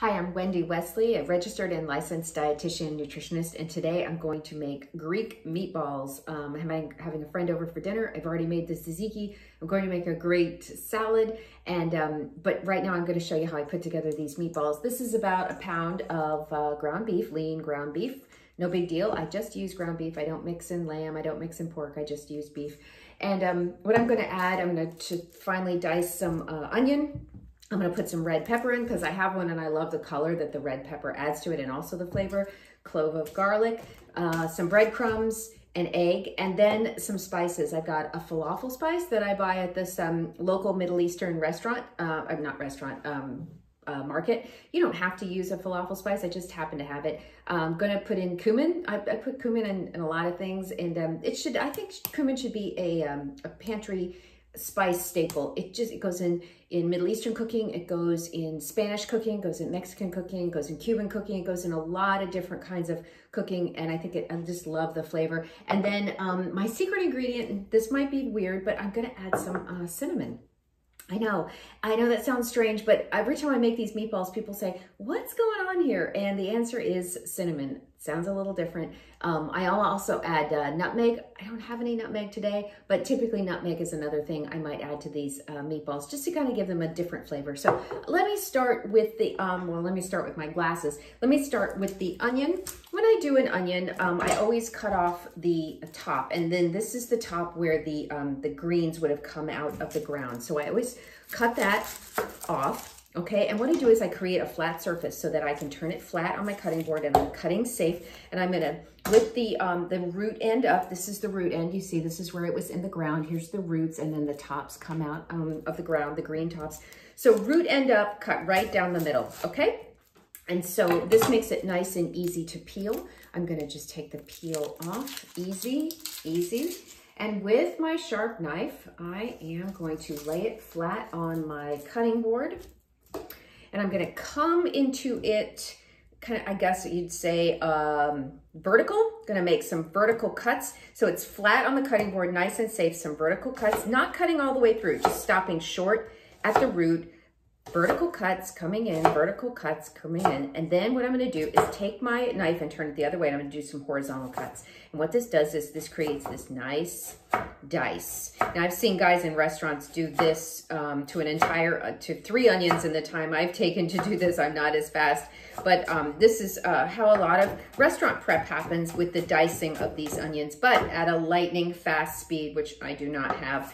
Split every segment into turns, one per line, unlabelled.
Hi, I'm Wendy Wesley, a registered and licensed dietitian and nutritionist, and today I'm going to make Greek meatballs. I'm having a friend over for dinner. I've already made the tzatziki. I'm going to make a great salad, and but right now I'm going to show you how I put together these meatballs. This is about a pound of ground beef, lean ground beef. No big deal. I just use ground beef. I don't mix in lamb. I don't mix in pork. I just use beef. And what I'm going to add, I'm going to finally dice some onion. I'm going to put some red pepper in because I have one and I love the color that the red pepper adds to it and also the flavor. Clove of garlic, some breadcrumbs, an egg, and then some spices. I've got a falafel spice that I buy at this local Middle Eastern restaurant, market. You don't have to use a falafel spice. I just happen to have it. I'm going to put in cumin. I put cumin in a lot of things, and I think cumin should be a pantry spice staple. It goes in Middle Eastern cooking, it goes in Spanish cooking, it goes in Mexican cooking, it goes in Cuban cooking, it goes in a lot of different kinds of cooking, and I just love the flavor. And then my secret ingredient, and this might be weird, but I'm gonna add some cinnamon. I know that sounds strange, but every time I make these meatballs, people say, what's going on here? And the answer is cinnamon. Sounds a little different. I also add nutmeg. I don't have any nutmeg today, but typically nutmeg is another thing I might add to these meatballs just to kind of give them a different flavor. So let me start with the, let me start with my glasses. Let me start with the onion. When I do an onion, I always cut off the top, and then this is the top where the greens would have come out of the ground. So I always cut that off. Okay, and what I do is I create a flat surface so that I can turn it flat on my cutting board, and I'm cutting safe. And I'm gonna lift the root end up. This is the root end. You see, this is where it was in the ground. Here's the roots, and then the tops come out of the ground, the green tops. So root end up, cut right down the middle, okay? And so this makes it nice and easy to peel. I'm gonna just take the peel off, easy, easy. And with my sharp knife, I am going to lay it flat on my cutting board. And I'm gonna come into it, kind of, I guess you'd say, vertical. Gonna make some vertical cuts. So it's flat on the cutting board, nice and safe, some vertical cuts, not cutting all the way through, just stopping short at the root. Vertical cuts coming in, vertical cuts coming in. And then what I'm gonna do is take my knife and turn it the other way, and I'm gonna do some horizontal cuts. And what this does is this creates this nice dice. Now I've seen guys in restaurants do this to 3 onions in the time I've taken to do this. I'm not as fast, but this is how a lot of restaurant prep happens with the dicing of these onions, but at a lightning fast speed, which I do not have.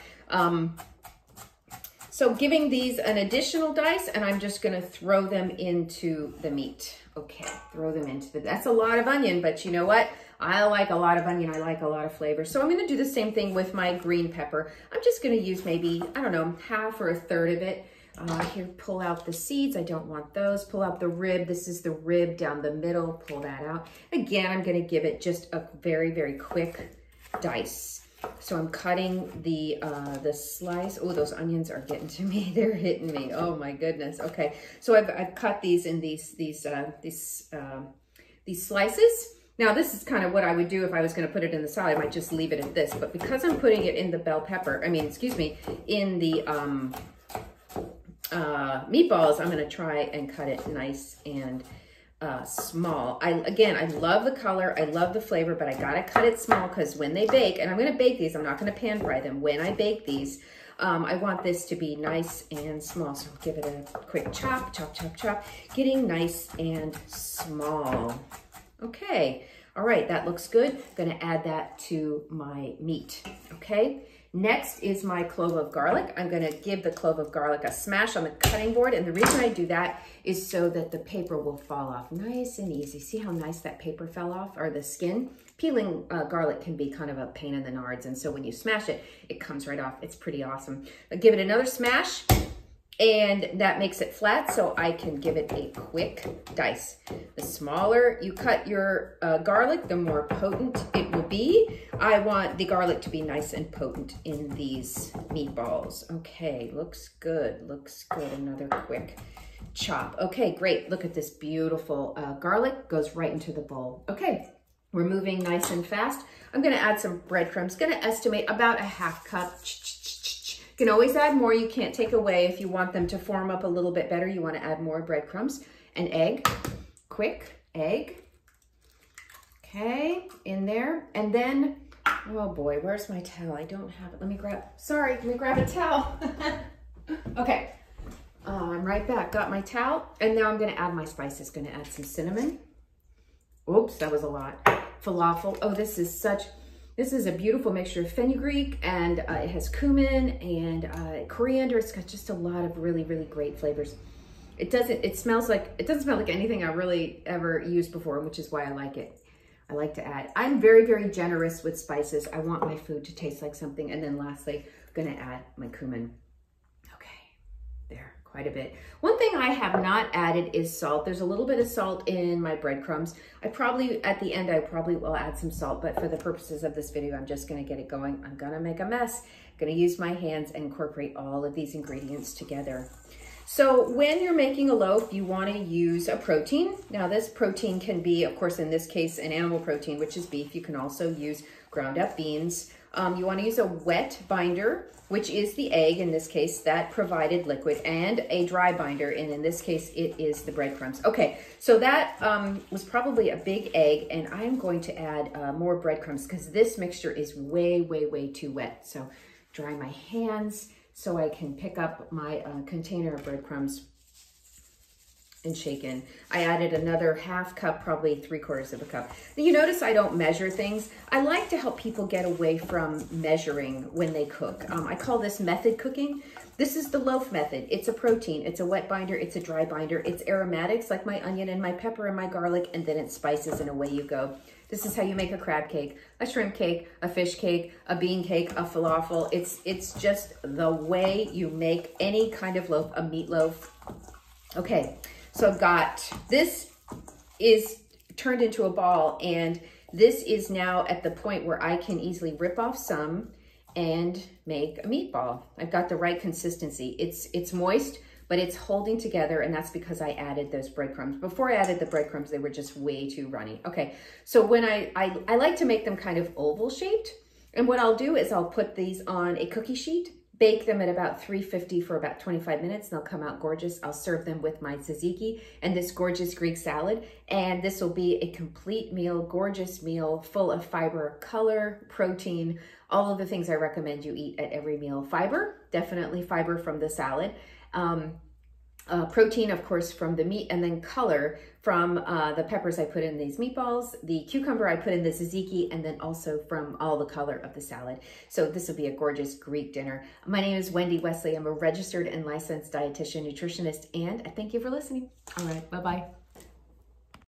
So giving these an additional dice, and I'm just gonna throw them into the meat. Okay, throw them into that's a lot of onion, but you know what? I like a lot of onion, I like a lot of flavor. So I'm gonna do the same thing with my green pepper. I'm just gonna use maybe, I don't know, half or a third of it. Here, pull out the seeds, I don't want those. Pull out the rib, this is the rib down the middle, pull that out. Again, I'm gonna give it just a very, very quick dice. So I'm cutting the slice. Oh, those onions are getting to me. They're hitting me. Oh my goodness. Okay, so I've cut these in these slices. Now this is kind of what I would do if I was going to put it in the salad. I might just leave it at this, but because I'm putting it in the bell pepper, in the meatballs, I'm going to try and cut it nice and small. I love the color, I love the flavor, but I gotta cut it small because when they bake, and I'm gonna bake these, I'm not gonna pan fry them. When I bake these, I want this to be nice and small. So give it a quick chop, chop, chop, chop, getting nice and small. Okay, all right, that looks good. I'm gonna add that to my meat, okay? Next is my clove of garlic. I'm gonna give the clove of garlic a smash on the cutting board, and the reason I do that is so that the paper will fall off nice and easy. See how nice that paper fell off, or the skin? Peeling garlic can be kind of a pain in the nards, and so when you smash it, it comes right off. It's pretty awesome. But give it another smash, and that makes it flat, so I can give it a quick dice. The smaller you cut your garlic, the more potent it will be. I want the garlic to be nice and potent in these meatballs. Okay, looks good, looks good. Another quick chop. Okay, great. Look at this beautiful garlic, goes right into the bowl. Okay, we're moving nice and fast. I'm gonna add some breadcrumbs. Gonna estimate about a half cup You can always add more. You can't take away. If you want them to form up a little bit better, you want to add more breadcrumbs. An egg, quick egg. Okay, in there. And then, oh boy, where's my towel? I don't have it. Let me grab a towel. Okay, I'm right back. Got my towel. And now I'm going to add my spices. Going to add some cinnamon. Oops, that was a lot. Falafel. Oh, this is a beautiful mixture of fenugreek, and it has cumin and coriander. It's got just a lot of really, really great flavors. It doesn't smell like anything I really ever used before, which is why I like it. I like to add. I'm very, very generous with spices. I want my food to taste like something. And then lastly, I'm gonna add my cumin. Okay, there, quite a bit. One thing I have not added is salt. There's a little bit of salt in my breadcrumbs. At the end, I probably will add some salt, but for the purposes of this video, I'm just gonna get it going. I'm gonna make a mess. I'm gonna use my hands and incorporate all of these ingredients together. So when you're making a loaf, you want to use a protein. Now this protein can be, of course, in this case, an animal protein, which is beef. You can also use ground up beans. You want to use a wet binder, which is the egg, in this case, that provided liquid, and a dry binder, and in this case, it is the breadcrumbs. Okay, so that was probably a big egg, and I'm going to add more breadcrumbs because this mixture is way, way, way too wet. So dry my hands so I can pick up my container of breadcrumbs and shake in. I added another half cup, probably 3/4 of a cup. You notice I don't measure things. I like to help people get away from measuring when they cook. I call this method cooking. This is the loaf method. It's a protein, it's a wet binder, it's a dry binder, it's aromatics like my onion and my pepper and my garlic, and then it's spices, and away you go. This is how you make a crab cake, a shrimp cake, a fish cake, a bean cake, a falafel. It's just the way you make any kind of loaf, a meatloaf. Okay, so I've got, this is turned into a ball, and this is now at the point where I can easily rip off some and make a meatball. I've got the right consistency. It's moist, but it's holding together, and that's because I added those breadcrumbs. Before I added the breadcrumbs, they were just way too runny. Okay, so when I like to make them kind of oval shaped, and what I'll do is I'll put these on a cookie sheet, bake them at about 350 for about 25 minutes, and they'll come out gorgeous. I'll serve them with my tzatziki and this gorgeous Greek salad, and this will be a complete meal, gorgeous meal, full of fiber, color, protein, all of the things I recommend you eat at every meal. Fiber, definitely fiber from the salad. Protein, of course, from the meat, and then color from the peppers I put in these meatballs, the cucumber I put in the tzatziki, and then also from all the color of the salad. So this will be a gorgeous Greek dinner. My name is Wendy Wesley. I'm a registered and licensed dietitian, nutritionist, and I thank you for listening. All right, bye-bye.